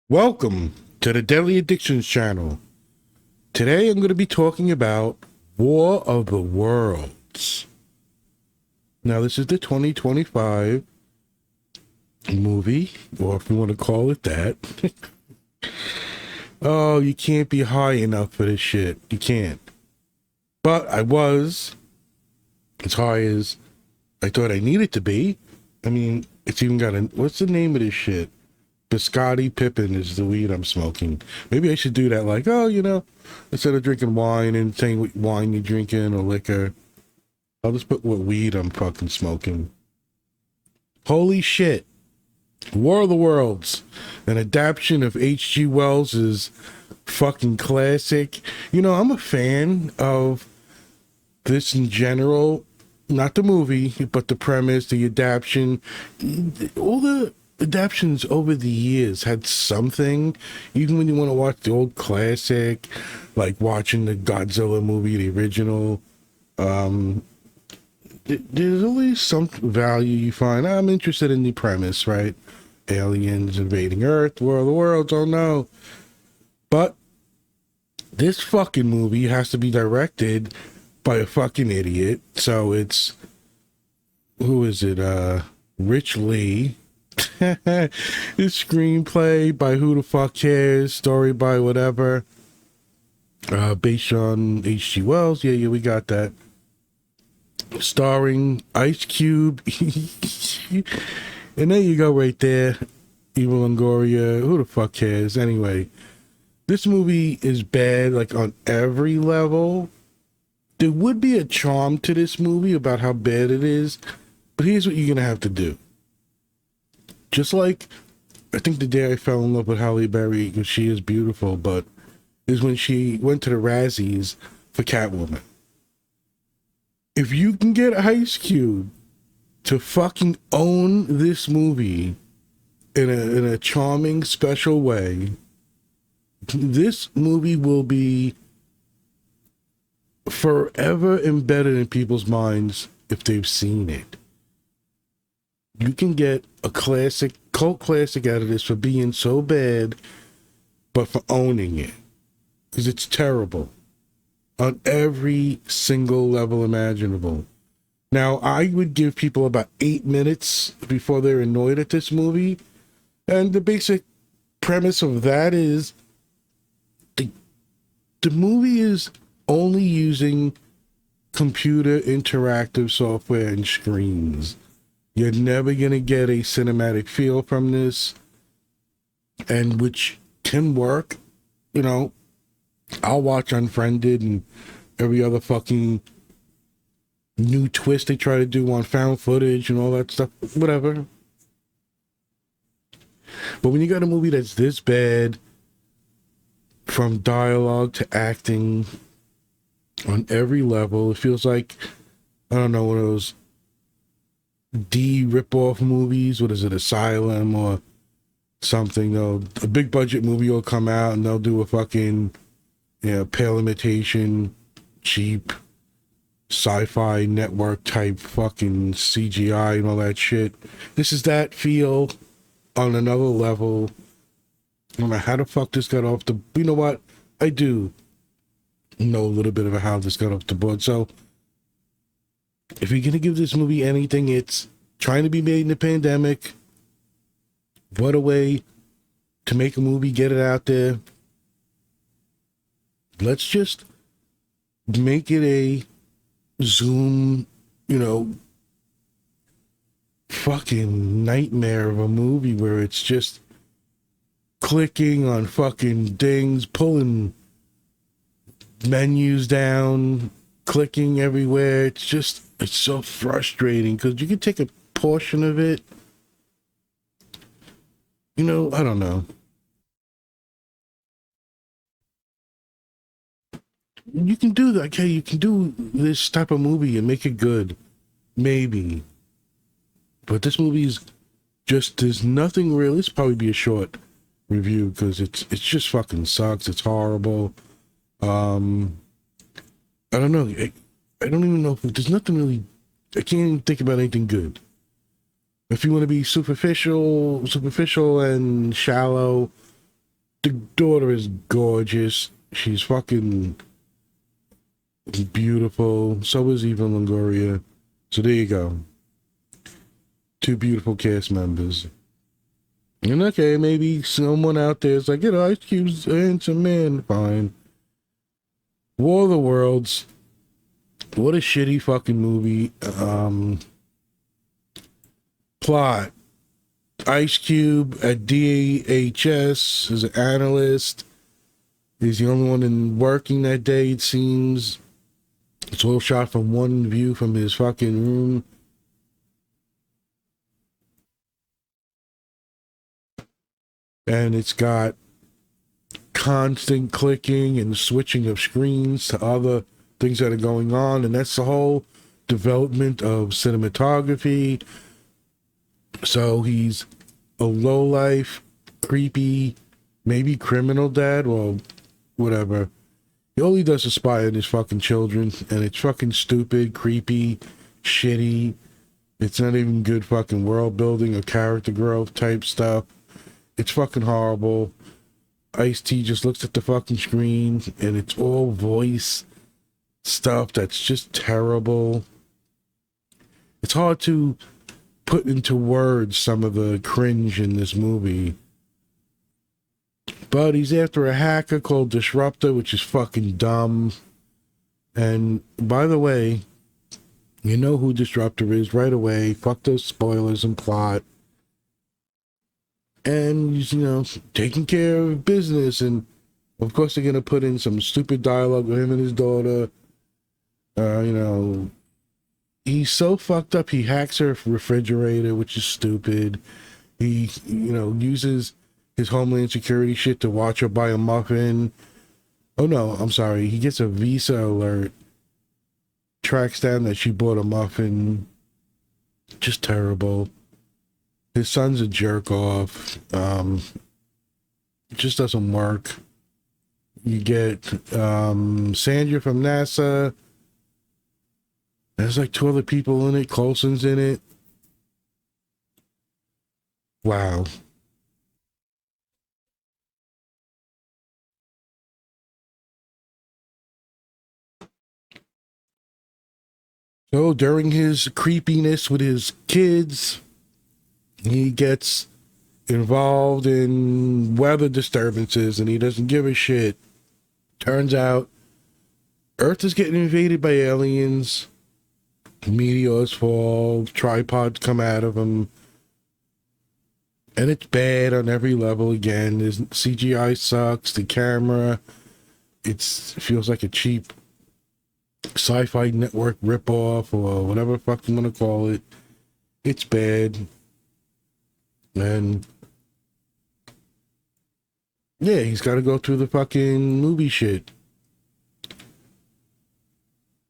Welcome to the Deadly Addictions channel. Today I'm going to be talking about War of the Worlds. Now, this is the 2025 movie, or if you want to call it that. Oh, you can't be high enough for this shit. You can't. But I was as high as I thought I needed to be. I mean, it's even got a... What's the name of this shit? Biscotti Pippin is the weed I'm smoking. Maybe I should do that, like, instead of drinking wine and saying what wine you're drinking or liquor, I'll just put what weed I'm fucking smoking. Holy shit. War of the Worlds, an adaptation of H.G. Wells's fucking classic. You know, I'm a fan of this in general, not the movie, but the premise, the adaptation, all the adaptions over the years had something. Even when you want to watch the old classic, like watching the Godzilla movie, the original, there's always some value you find. I'm interested in the premise, right? Aliens invading Earth, War of the Worlds, oh no. But this fucking movie has to be directed by a fucking idiot. So it's, who is it? Rich Lee. This screenplay by who the fuck cares, story by whatever, based on H.G. Wells. Yeah, we got that. Starring Ice Cube. And there you go right there. Eva Longoria. Who the fuck cares? Anyway, this movie is bad, like, on every level. There would be a charm to this movie about how bad it is, but here's what you're gonna have to do. Just like, I think the day I fell in love with Halle Berry, because she is beautiful, but is when she went to the Razzies for Catwoman. If you can get Ice Cube to fucking own this movie in a charming, special way, this movie will be forever embedded in people's minds if they've seen it. You can get a classic, cult classic out of this for being so bad, but for owning it. Because it's terrible on every single level imaginable. Now, I would give people about 8 minutes before they're annoyed at this movie. And the basic premise of that is the movie is only using computer interactive software and screens. You're never going to get a cinematic feel from this, and which can work. You know, I'll watch Unfriended and every other fucking new twist they try to do on found footage and all that stuff, whatever. But when you got a movie that's this bad, from dialogue to acting, on every level, it feels like, I don't know, one of those D rip-off movies. What is it, Asylum or something? Though a big budget movie will come out and they'll do a fucking, pale imitation, cheap sci-fi network type fucking CGI and all that shit. This is that feel on another level. I don't know how the fuck this got off the... You know what? I do know a little bit of how this got off the board. So if you're gonna give this movie anything, it's trying to be made in the pandemic. What a way to make a movie, get it out there. Let's just make it a Zoom, fucking nightmare of a movie where it's just clicking on fucking things, pulling menus down, clicking everywhere. It's so frustrating because you can take a portion of it. I don't know. You can do that. Okay, you can do this type of movie and make it good. Maybe. But this movie's just, there's nothing real. This probably be a short review because it's just fucking sucks. It's horrible. I don't know. I don't even know if there's nothing really. I can't even think about anything good. If you want to be superficial and shallow, the daughter is gorgeous. She's fucking beautiful. So is Eva Longoria. So there you go. Two beautiful cast members. And okay, maybe someone out there is like, Ice Cube's a handsome man. Fine. War of the Worlds. What a shitty fucking movie. Plot. Ice Cube at DHS is an analyst. He's the only one working that day, it seems. It's all shot from one view from his fucking room. And it's got constant clicking and switching of screens to other things that are going on. And that's the whole development of cinematography. So he's a lowlife, creepy, maybe criminal dad, well, whatever. All he does is spy on his fucking children, and it's fucking stupid, creepy, shitty. It's not even good fucking world building or character growth type stuff. It's fucking horrible. Ice-T just looks at the fucking screen, and it's all voice stuff that's just terrible. It's hard to put into words some of the cringe in this movie. But he's after a hacker called Disruptor, which is fucking dumb. And by the way, you know who Disruptor is right away. Fuck those spoilers and plot. And he's, taking care of business. And of course they're going to put in some stupid dialogue with him and his daughter. He's so fucked up, he hacks her refrigerator, which is stupid. He, uses his Homeland Security shit to watch her buy a muffin. Oh no, I'm sorry. He gets a Visa alert. Tracks down that she bought a muffin. Just terrible. His son's a jerk off. It just doesn't work. You get Sandra from NASA. There's like two other people in it. Coulson's in it. Wow. So during his creepiness with his kids, he gets involved in weather disturbances and he doesn't give a shit. Turns out Earth is getting invaded by aliens. Meteors fall, tripods come out of them. And it's bad on every level again. His CGI sucks, the camera, it feels like a cheap sci-fi network ripoff or whatever the fuck you want to call it. It's bad. And yeah, he's got to go through the fucking movie shit.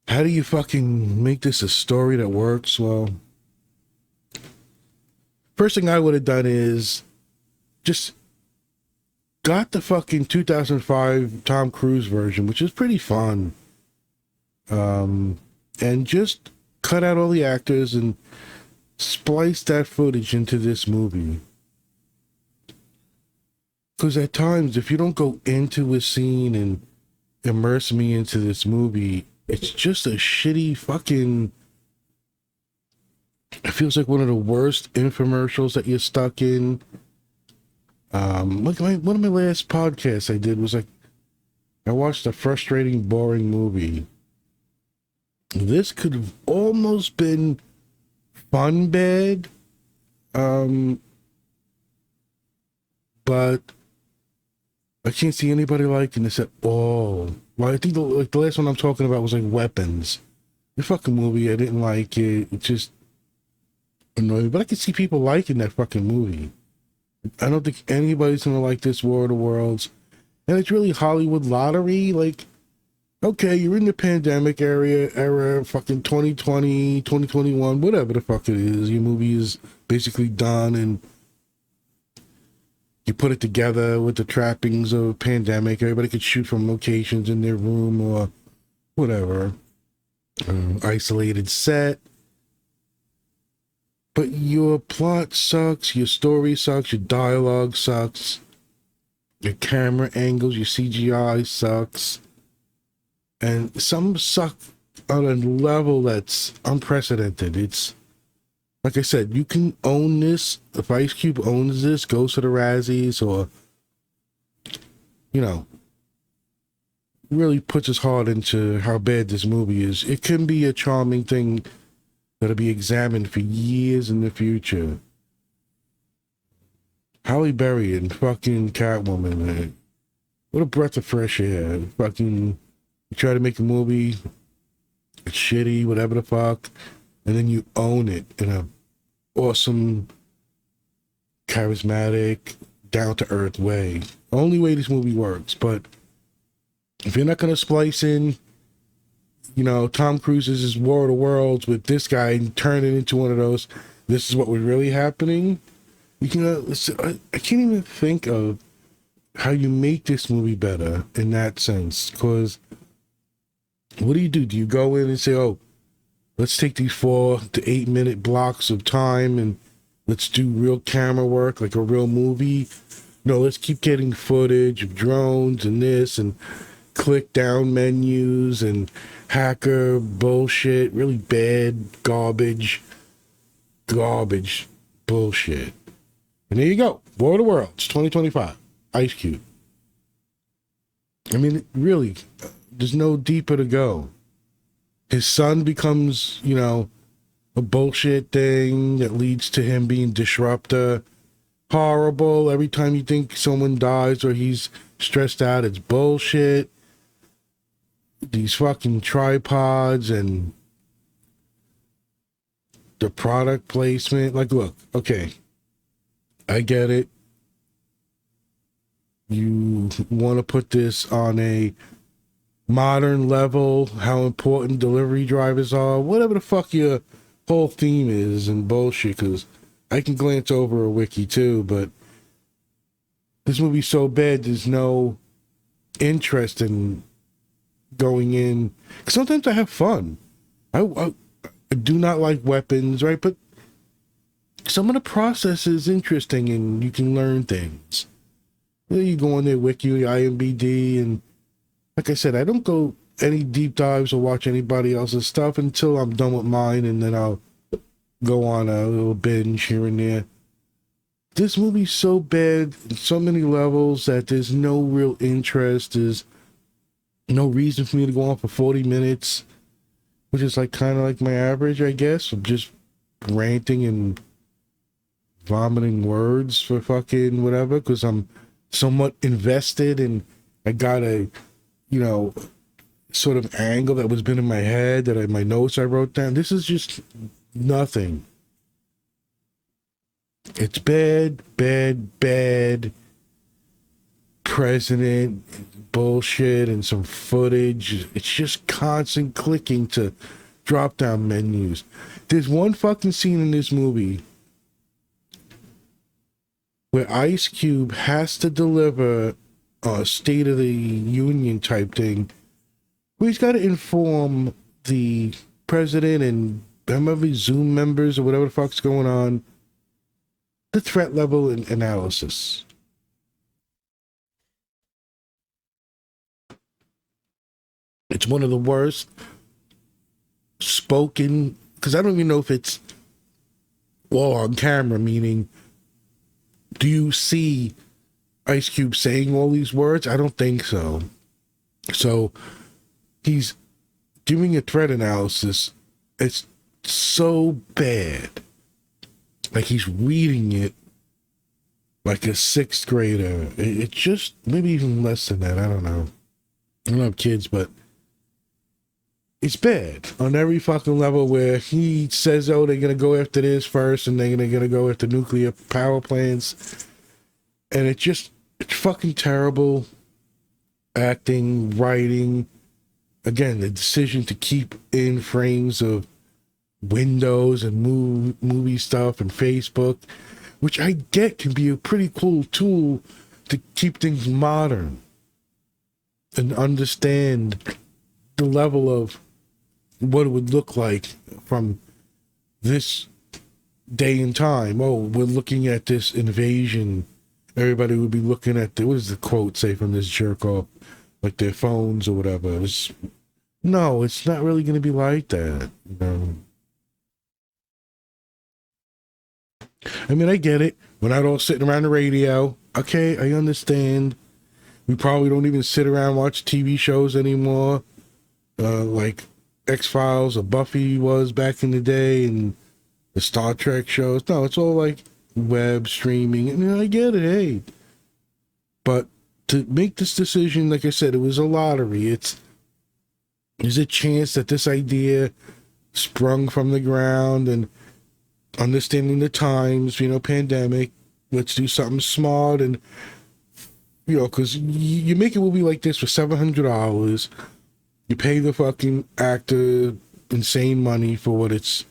How do you fucking make this a story that works? Well, first thing I would have done is just got the fucking 2005 Tom Cruise version, which is pretty fun. And just cut out all the actors and splice that footage into this movie. Because at times, if you don't go into a scene and immerse me into this movie, it's just a shitty fucking... It feels like one of the worst infomercials that you're stuck in. Like one of my last podcasts I did was like, I watched a frustrating, boring movie. This could have almost been fun bad, but I can't see anybody liking this at all. Well, I think the last one I'm talking about was like Weapons. The fucking movie, I didn't like it. It just annoyed me. But I can see people liking that fucking movie. I don't think anybody's gonna like this War of the Worlds. And it's really Hollywood lottery. Like, okay, you're in the pandemic era, fucking 2020, 2021, whatever the fuck it is. Your movie is basically done and you put it together with the trappings of a pandemic. Everybody could shoot from locations in their room or whatever. Isolated set. But your plot sucks, your story sucks, your dialogue sucks. Your camera angles, your CGI sucks. And some suck on a level that's unprecedented. It's, like I said, you can own this. If Ice Cube owns this, goes to the Razzies, or, you know, really puts his heart into how bad this movie is, it can be a charming thing that'll be examined for years in the future. Halle Berry and fucking Catwoman, man. What a breath of fresh air. Fucking, you try to make a movie, it's shitty, whatever the fuck, and then you own it in a awesome, charismatic, down-to-earth way. Only way this movie works. But if you're not going to splice in, you know, Tom Cruise's War of the Worlds with this guy and turn it into one of those, this is what was really happening, you can, I can't even think of how you make this movie better in that sense. Because what do? Do you go in and say, oh, let's take these 4 to 8 minute blocks of time and let's do real camera work like a real movie? No, let's keep getting footage of drones and this and click down menus and hacker bullshit, really bad garbage bullshit. And there you go. War of the Worlds, 2025. Ice Cube. I mean, really, there's no deeper to go. His son becomes, you know, a bullshit thing that leads to him being disruptor. Horrible. Every time you think someone dies or he's stressed out, it's bullshit. These fucking tripods and the product placement. Like, look, okay, I get it. You want to put this on a modern level, how important delivery drivers are, whatever the fuck your whole theme is and bullshit, because I can glance over a wiki too, but this movie's so bad there's no interest in going in. Cause sometimes I have fun. I do not like weapons, right? But some of the process is interesting and you can learn things. You go on their wiki, IMBD, and like I said, I don't go any deep dives or watch anybody else's stuff until I'm done with mine, and then I'll go on a little binge here and there. This movie's so bad on so many levels that there's no real interest. There's no reason for me to go on for 40 minutes, which is like kind of like my average, I guess, of just ranting and vomiting words for fucking whatever, because I'm somewhat invested and I got a, you know, sort of angle that was been in my head that my notes I wrote down. This is just nothing. It's bad president bullshit and some footage. It's just constant clicking to drop down menus. There's one fucking scene in this movie where Ice Cube has to deliver a State of the Union type thing, where he's got to inform the president and whoever Zoom members or whatever the fuck's going on, the threat level and analysis. It's one of the worst spoken, because I don't even know if it's all on camera, meaning, do you see Ice Cube saying all these words? I don't think so. So he's doing a threat analysis. It's so bad. Like he's reading it like a 6th grader. It's just maybe even less than that. I don't know. I don't have kids, but it's bad on every fucking level, where he says, oh, they're going to go after this first and they're going to go after nuclear power plants. And it's fucking terrible acting, writing. Again, the decision to keep in frames of Windows and movie stuff and Facebook, which I get can be a pretty cool tool to keep things modern and understand the level of what it would look like from this day and time. Oh, we're looking at this invasion everybody would be looking at what does the quote say from this jerk off, like their phones or whatever. No, it's not really going to be like that. You know? I mean, I get it. We're not all sitting around the radio. Okay, I understand. We probably don't even sit around and watch TV shows anymore, like X-Files or Buffy was back in the day, and the Star Trek shows. No, it's all like web streaming. I mean, I get it, hey. But to make this decision, like I said, it was a lottery. There's a chance that this idea sprung from the ground, and understanding the times, pandemic, let's do something smart. And because you make a movie like this for $700, you pay the fucking actor insane money for what it's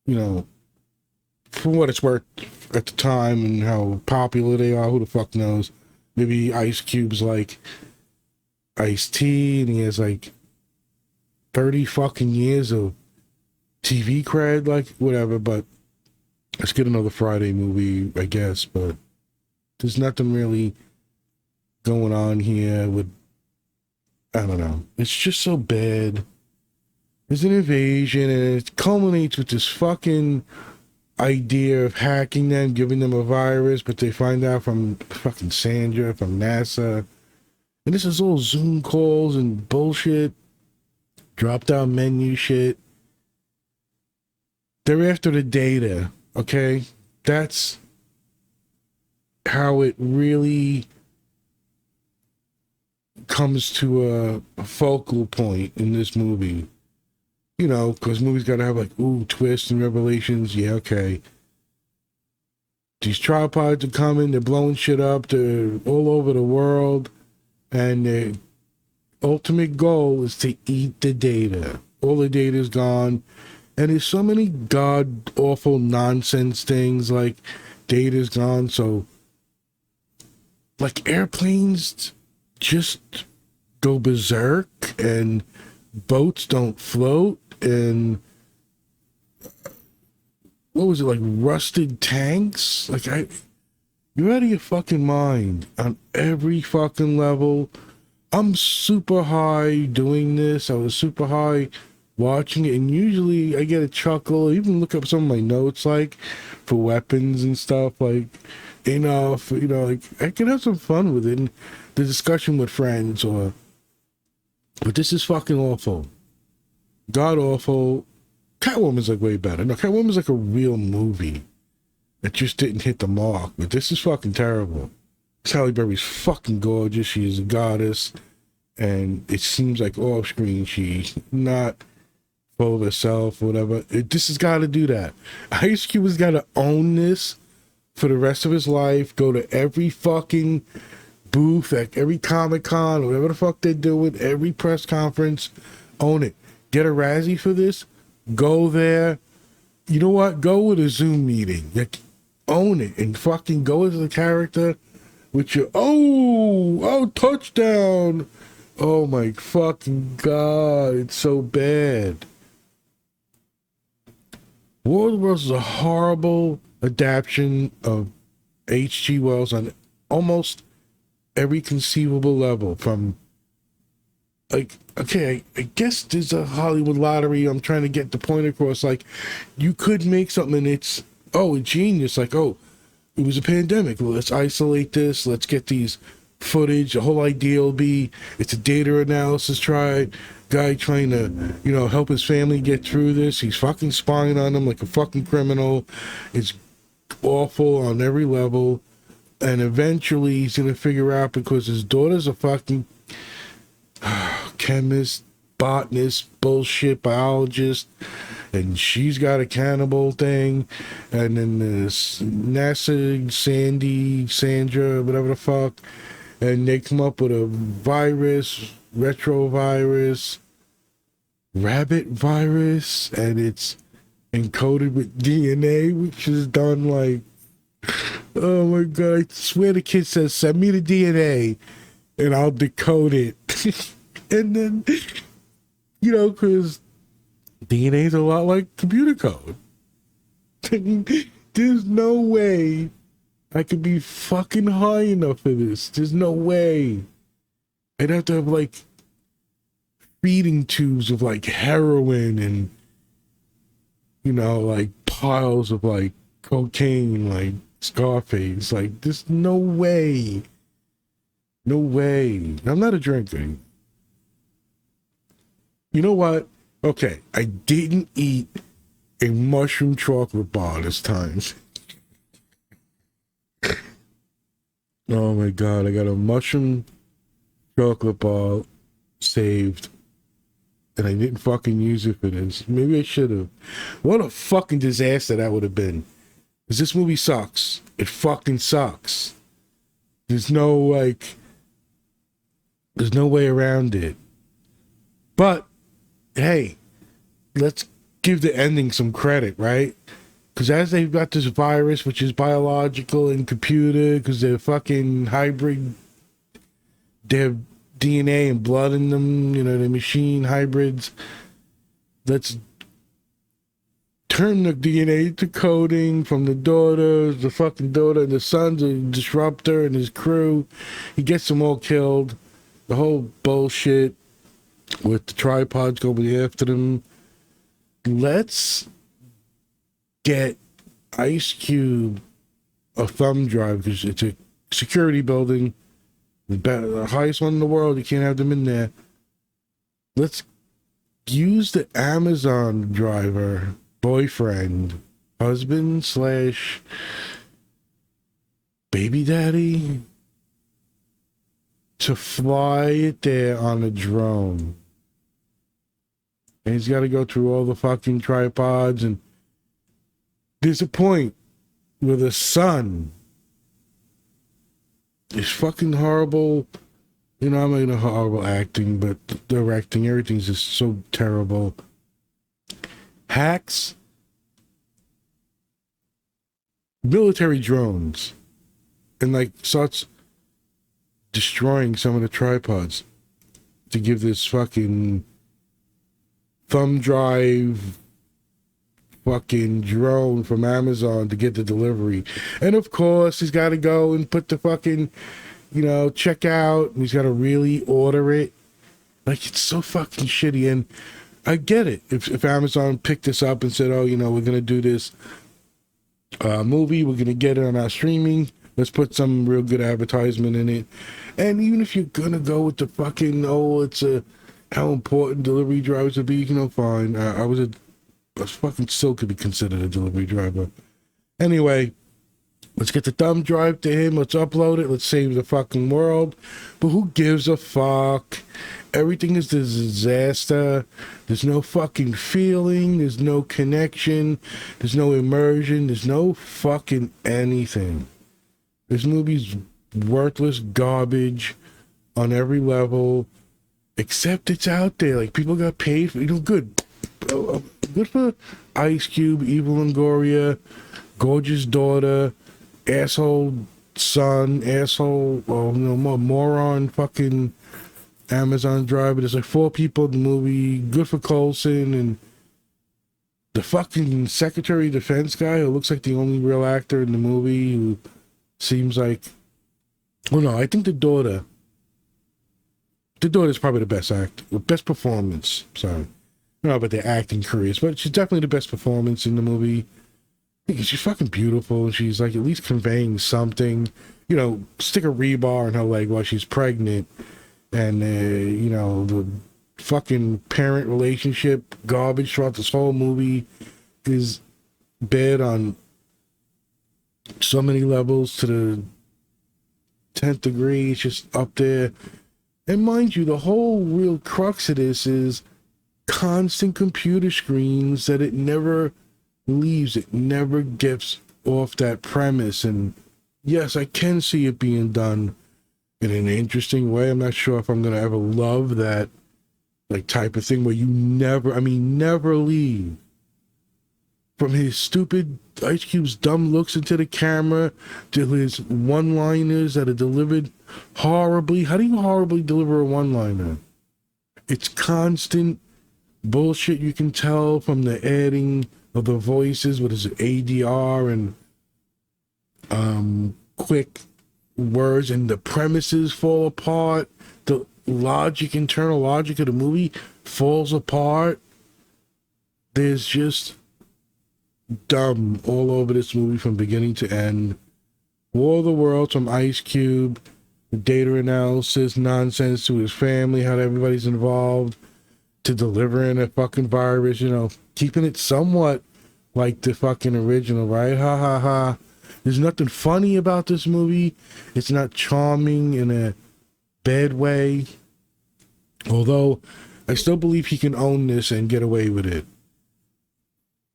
for what it's worth at the time and how popular they are. Who the fuck knows? Maybe Ice Cube's like Ice-T, and he has like 30 fucking years of TV cred, like whatever. But let's get another Friday movie, I guess. But there's nothing really going on here with, I don't know. It's just so bad. There's an invasion, and it culminates with this fucking idea of hacking them, giving them a virus, but they find out from fucking Sandra, from NASA. And this is all Zoom calls and bullshit, drop-down menu shit. They're after the data, okay? That's how it really comes to a focal point in this movie. Because movies gotta have like, twists and revelations. Yeah, okay. These tripods are coming, they're blowing shit up, they're all over the world, and their ultimate goal is to eat the data. All the data is gone, and there's so many god-awful nonsense things, like data's gone, so, like, airplanes just go berserk, and boats don't float, and what was it, like rusted tanks? Like, you're out of your fucking mind on every fucking level. I'm super high doing this. I was super high watching it, and usually I get a chuckle. I even look up some of my notes, like for weapons and stuff, like like I can have some fun with it, and the discussion with friends, but this is fucking awful. God awful. Catwoman's like way better. No, Catwoman's like a real movie that just didn't hit the mark, but this is fucking terrible. Halle Berry's fucking gorgeous. She is a goddess, and it seems like off screen she's not full of herself or whatever. This has got to do that. Ice Cube has got to own this for the rest of his life. Go to every fucking booth at every Comic-Con, whatever the fuck they're doing, every press conference. Own it. Get a Razzie for this. Go there. You know what? Go with a Zoom meeting. Like, own it and fucking go as a character with your touchdown. Oh my fucking god, it's so bad. War of the Worlds is a horrible adaptation of H.G. Wells on almost every conceivable level. From, like, okay, I guess there's a Hollywood lottery. I'm trying to get the point across. Like, you could make something and it's, a genius. Like, it was a pandemic. Well, let's isolate this. Let's get these footage. The whole idea will be it's a data analysis guy trying to, help his family get through this. He's fucking spying on them like a fucking criminal. It's awful on every level. And eventually he's going to figure out, because his daughter's a fucking chemist, botanist, bullshit, biologist, and she's got a cannibal thing, and then this NASA, Sandra, whatever the fuck, and they come up with a virus, retrovirus, rabbit virus, and it's encoded with DNA, which is done like, oh my god, I swear the kid says, send me the DNA, and I'll decode it. And then, because DNA is a lot like computer code. There's no way I could be fucking high enough for this. There's no way. I'd have to have like feeding tubes of like heroin and, you know, like piles of like cocaine, like Scarface. Like, there's no way. No way. I'm not a drinker. You know what? Okay, I didn't eat a mushroom chocolate bar this time. Oh my god, I got a mushroom chocolate bar saved, and I didn't fucking use it for this. Maybe I should have. What a fucking disaster that would have been. Because this movie sucks. It fucking sucks. There's no way around it. But hey, let's give the ending some credit, right? Because as they've got this virus, which is biological and computer, because they're fucking hybrid, they have DNA and blood in them, you know, they're machine hybrids. Let's turn the DNA to coding from the fucking daughter, and the son's a disruptor and his crew. He gets them all killed. The whole bullshit with the tripods going after them. Let's get Ice Cube a thumb drive, because it's a security building, the highest one in the world. You can't have them in there. Let's use the Amazon driver, boyfriend, husband / baby daddy, to fly it there on a drone. And he's got to go through all the fucking tripods, and there's a point where the son is fucking horrible. You know, I'm not into horrible acting, but directing, everything's just so terrible. Hacks military drones and like starts destroying some of the tripods to give this fucking thumb drive fucking drone from Amazon to get the delivery. And of course, he's got to go and put the fucking, you know, check out, and he's got to really order it. Like, it's so fucking shitty. And I get it. If Amazon picked this up and said, oh, you know, we're going to do this movie, we're going to get it on our streaming, let's put some real good advertisement in it. And even if you're going to go with the fucking, how important delivery drivers would be, you know, fine. I fucking still could be considered a delivery driver. Anyway, let's get the thumb drive to him. Let's upload it. Let's save the fucking world. But who gives a fuck? Everything is a disaster. There's no fucking feeling. There's no connection. There's no immersion. There's no fucking anything. This movie's worthless garbage on every level. Except it's out there. Like, people got paid for, you know, good. Good for Ice Cube, Evil Longoria, gorgeous daughter, asshole son, asshole, moron fucking Amazon driver. There's like 4 people in the movie. Good for Coulson, and the fucking Secretary of Defense guy who looks like the only real actor in the movie, who seems like, well, no, I think the daughter's probably the best performance. Sorry. I don't know about their acting careers, but she's definitely the best performance in the movie. She's fucking beautiful. She's like at least conveying something. You know, stick a rebar in her leg while she's pregnant. And, you know, the fucking parent relationship garbage throughout this whole movie is bad on so many levels to the 10th degree. It's just up there. And mind you, the whole real crux of this is constant computer screens that it never leaves. It never gets off that premise. And yes, I can see it being done in an interesting way. I'm not sure if I'm going to ever love that like type of thing where you never leave. From his stupid Ice Cube's dumb looks into the camera to his one-liners that are delivered horribly. How do you horribly deliver a one-liner? It's constant bullshit. You can tell from the adding of the voices, what is it, ADR, and quick words, and the premises fall apart. The logic, internal logic of the movie falls apart. There's just dumb all over this movie from beginning to end. War of the Worlds from Ice Cube, data analysis, nonsense to his family, how everybody's involved, to delivering a fucking virus, you know, keeping it somewhat like the fucking original, right? Ha ha ha. There's nothing funny about this movie. It's not charming in a bad way. Although, I still believe he can own this and get away with it.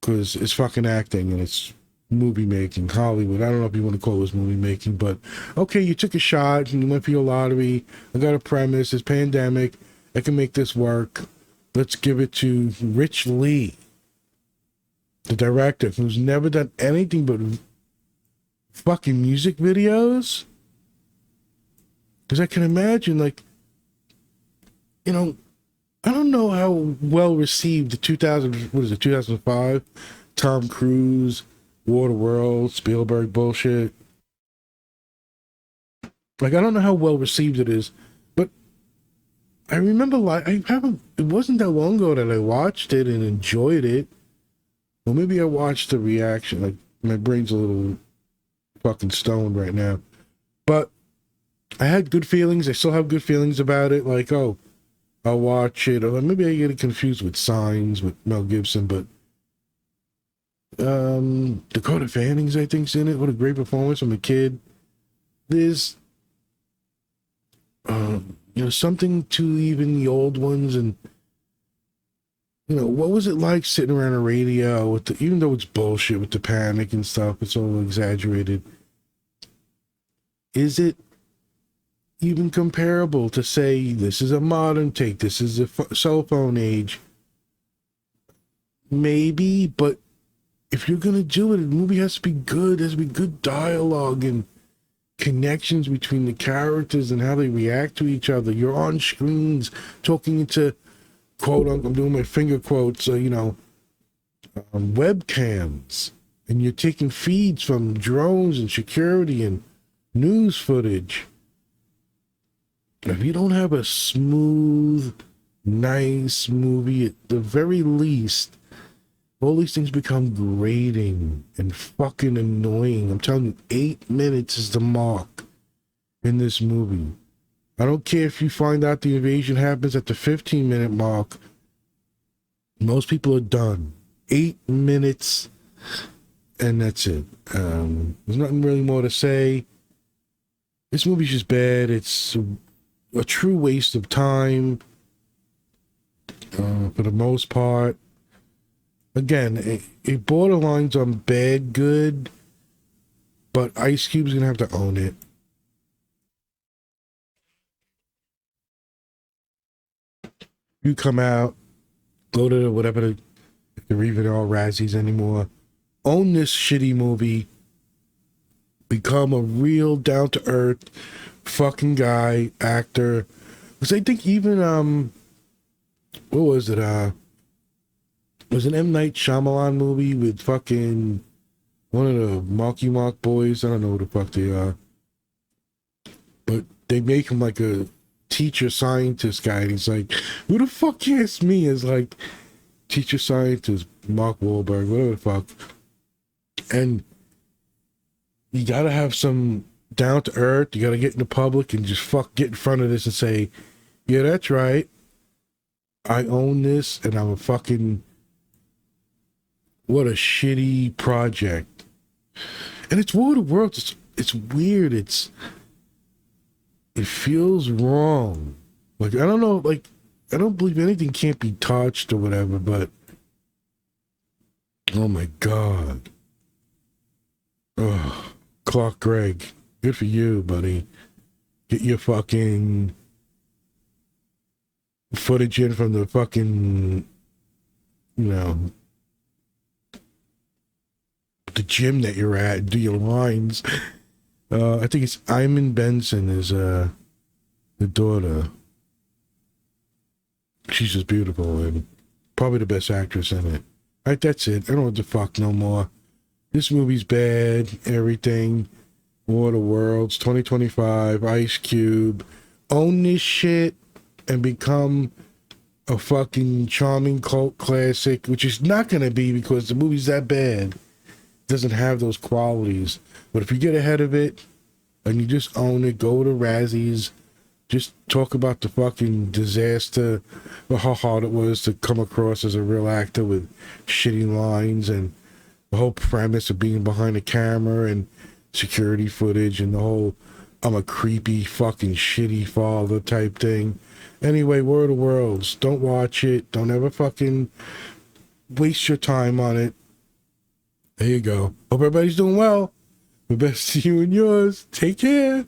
Because it's fucking acting and it's movie making, Hollywood. I don't know if you want to call this movie making, but okay, you took a shot and you went for your lottery. I got a premise. It's pandemic. I can make this work. Let's give it to Rich Lee, the director, who's never done anything but fucking music videos. Because I can imagine, like, you know, I don't know how well received the 2005 Tom Cruise, War of the Worlds, Spielberg bullshit. Like, I don't know how well received it is, but I remember, it wasn't that long ago that I watched it and enjoyed it. Well, maybe I watched the reaction. Like, my brain's a little fucking stoned right now. But I had good feelings. I still have good feelings about it. Like, oh, I'll watch it. Or maybe I get it confused with Signs with Mel Gibson, but Dakota Fanning's, I think's in it. What a great performance from a kid. There's you know, something to even the old ones, and you know, what was it like sitting around a radio with the, even though it's bullshit with the panic and stuff, it's all exaggerated. Is it even comparable to say this is a modern take, this is a cell phone age? Maybe, but if you're gonna do it, the movie has to be good. There has to be good dialogue and connections between the characters and how they react to each other. You're on screens talking into, quote, I'm doing my finger quotes, you know, webcams, and you're taking feeds from drones and security and news footage. If you don't have a smooth, nice movie, at the very least, all these things become grating and fucking annoying. I'm telling you, 8 minutes is the mark in this movie. I don't care if you find out the invasion happens at the 15-minute mark. Most people are done. 8 minutes, and that's it. There's nothing really more to say. This movie's just bad. It's a true waste of time, for the most part. Again, it borderlines on bad, good, but Ice Cube's gonna have to own it. You come out, go to whatever, if they're even all Razzies anymore, own this shitty movie, become a real down-to-earth fucking guy, actor. Because I think even, what was it, was an M. Night Shyamalan movie with fucking one of the Marky Mark boys. I don't know who the fuck they are. But they make him like a teacher scientist guy. And he's like, who the fuck cast me as like teacher scientist, Mark Wahlberg, whatever the fuck. And you gotta have some down to earth. You gotta get in the public and just get in front of this and say, yeah, that's right. I own this and I'm a fucking... What a shitty project. And it's War of the Worlds. It's weird. It feels wrong. Like, I don't know, like, I don't believe anything can't be touched or whatever, but oh my God. Oh, Clark Gregg. Good for you, buddy. Get your fucking footage in from the fucking, you know, the gym that you're at, do your lines. I think it's Iman Benson is the daughter. She's just beautiful and probably the best actress in it. All right, that's it. I don't want to fuck no more. This movie's bad, everything. War of the Worlds 2025, Ice Cube. Own this shit and become a fucking charming cult classic, which is not going to be because the movie's that bad. It doesn't have those qualities. But if you get ahead of it and you just own it, go to Razzies, just talk about the fucking disaster, or how hard it was to come across as a real actor with shitty lines, and the whole premise of being behind the camera and security footage, and the whole I'm a creepy fucking shitty father type thing. Anyway, War of the Worlds. Don't watch it. Don't ever fucking waste your time on it. There you go. Hope everybody's doing well. The best to you and yours. Take care.